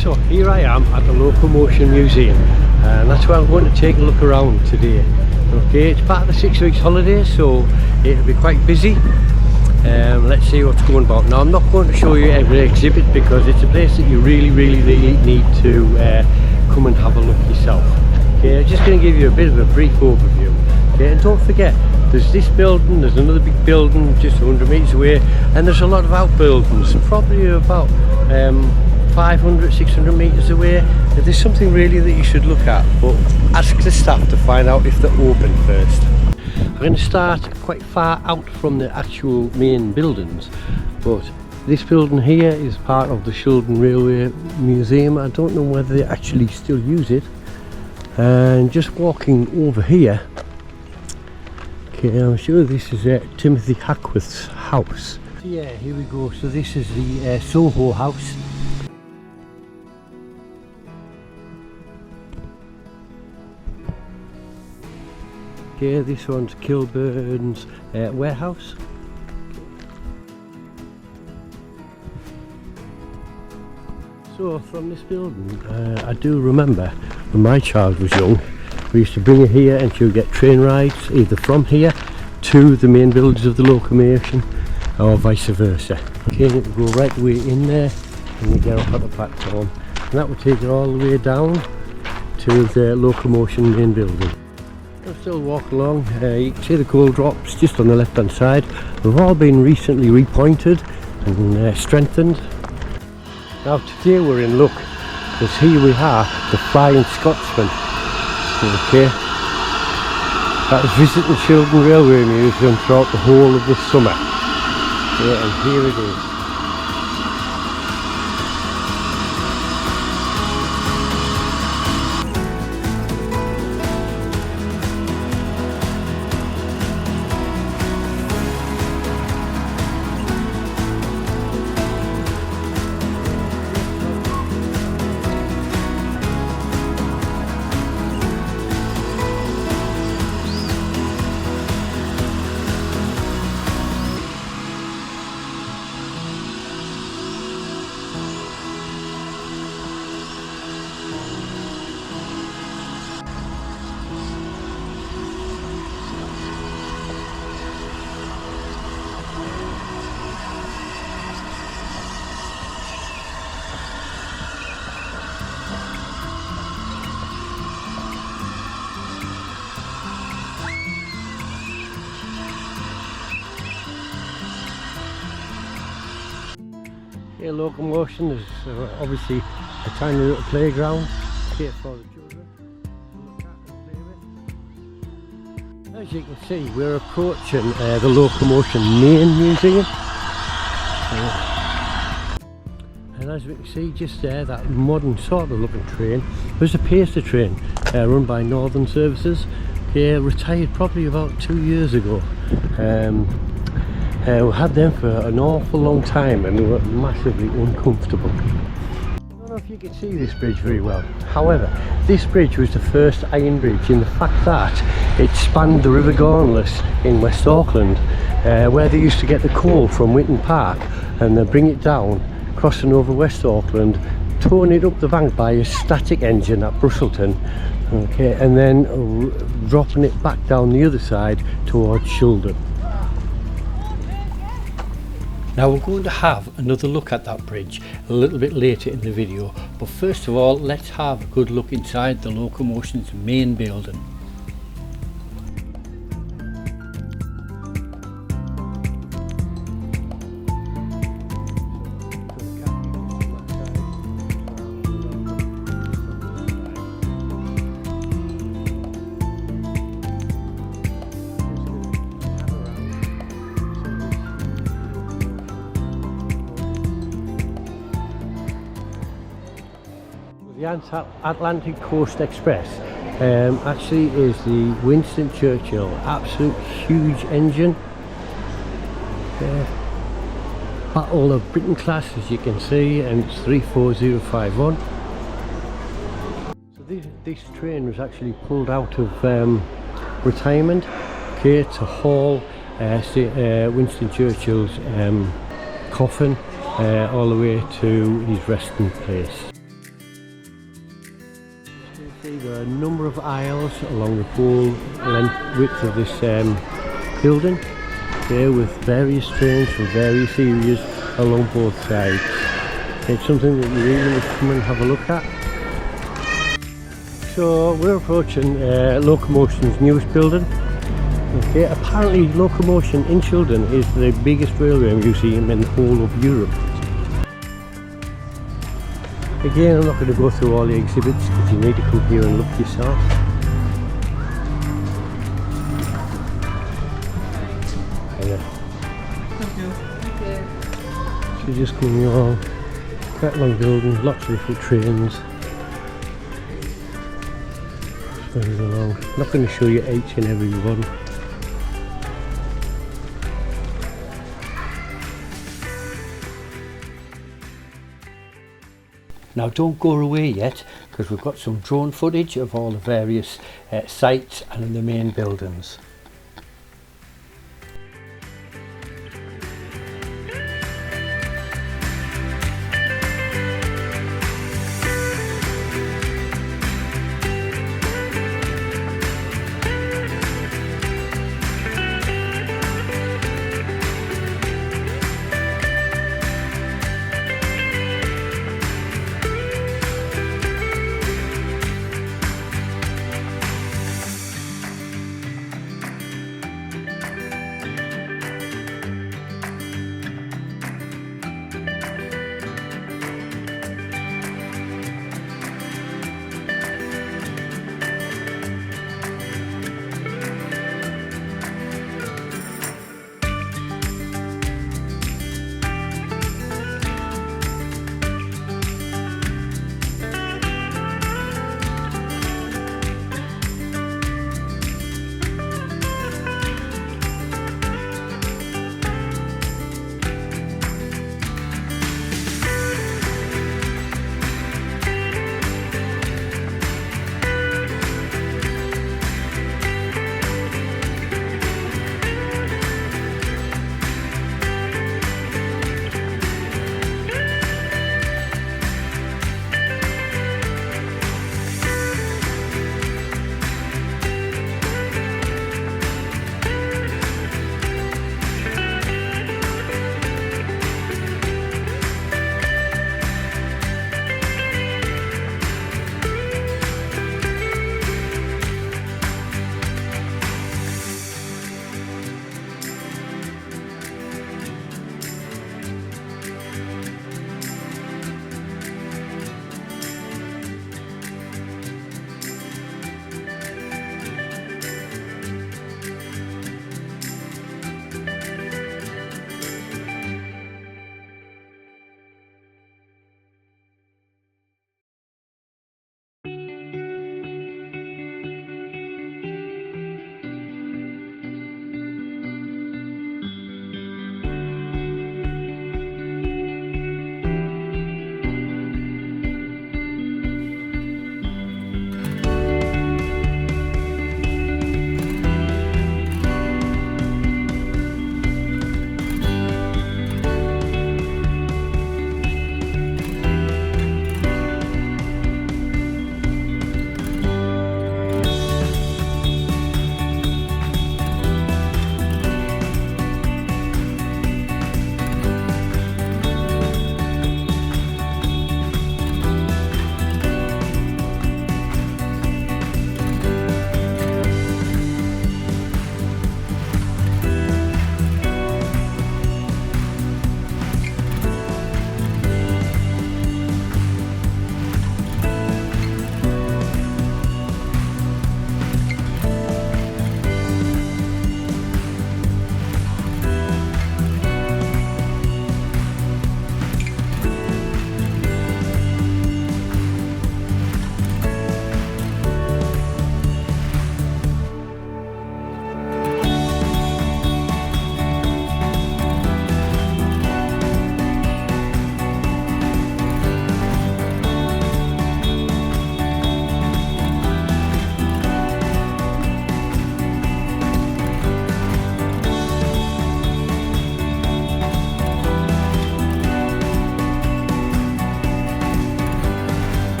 So here I am at the Locomotion Museum, and that's where I'm going to take a look around today. Okay, it's part of the 6 weeks holiday, so it'll be quite busy. Let's see what's going about. Now, I'm not going to show you every exhibit because it's a place that you really need to come and have a look yourself. Okay, I'm just going to give you a bit of a brief overview. Okay, and don't forget, there's this building, there's another big building just 100 metres away, and there's a lot of outbuildings, probably about 500-600 metres away. There's something really that you should look at, but ask the staff to find out if they're open first. I'm going to start quite far out from the actual main buildings, but this building here is part of the Shildon Railway Museum. I don't know whether they actually still use it. And just walking over here, okay, I'm sure this is Timothy Hackworth's house. So yeah, here we go. So this is the Soho house. Okay, this one's Kilburn's warehouse. So from this building, I do remember when my child was young, we used to bring her here and she would get train rides either from here to the main buildings of the Locomotion or vice versa. Okay, and it would go right the way in there and you get up at the platform, and that would take her all the way down to the Locomotion main building. I'm still walking along. You can see the coal drops just on the left hand side. They've all been recently repointed and strengthened. Now today we're in luck because here we are, the Flying Scotsman. Okay, that was visiting Shildon Railway Museum throughout the whole of the summer. Yeah, and here it is. Here, Locomotion, there's obviously a tiny little playground here for the children to look at and play with. As you can see, we're approaching the Locomotion main museum. And as we can see just there, that modern sort of looking train, there's a pacer train run by Northern Services. Retired probably about 2 years ago. We had them for an awful long time and they were massively uncomfortable. I don't know if you can see this bridge very well. However, this bridge was the first iron bridge in the fact that it spanned the River Gaunless in West Auckland, where they used to get the coal from Winton Park and then bring it down, crossing over West Auckland, towing it up the bank by a static engine at Brusselton, okay, and then dropping it back down the other side towards Shildon. Now we're going to have another look at that bridge a little bit later in the video, but first of all let's have a good look inside the Locomotion's main building. The Atlantic Coast Express actually is the Winston Churchill absolute huge engine. Battle of Britain class, as you can see, and it's 34051. So this train was actually pulled out of retirement, okay, to haul Winston Churchill's coffin all the way to his resting place. See, there are a number of aisles along the whole width of this building, there with various trains from various areas along both sides. It's something that you really must come and have a look at. So we're approaching Locomotion's newest building. Okay, apparently Locomotion in Shildon is the biggest railway museum in the whole of Europe. Again, I'm not going to go through all the exhibits because you need to come here and look yourself. So just coming along, quite long building, lots of different trains. Moving along. I'm not going to show you each and every one. Now don't go away yet, because we've got some drone footage of all the various sites and the main buildings.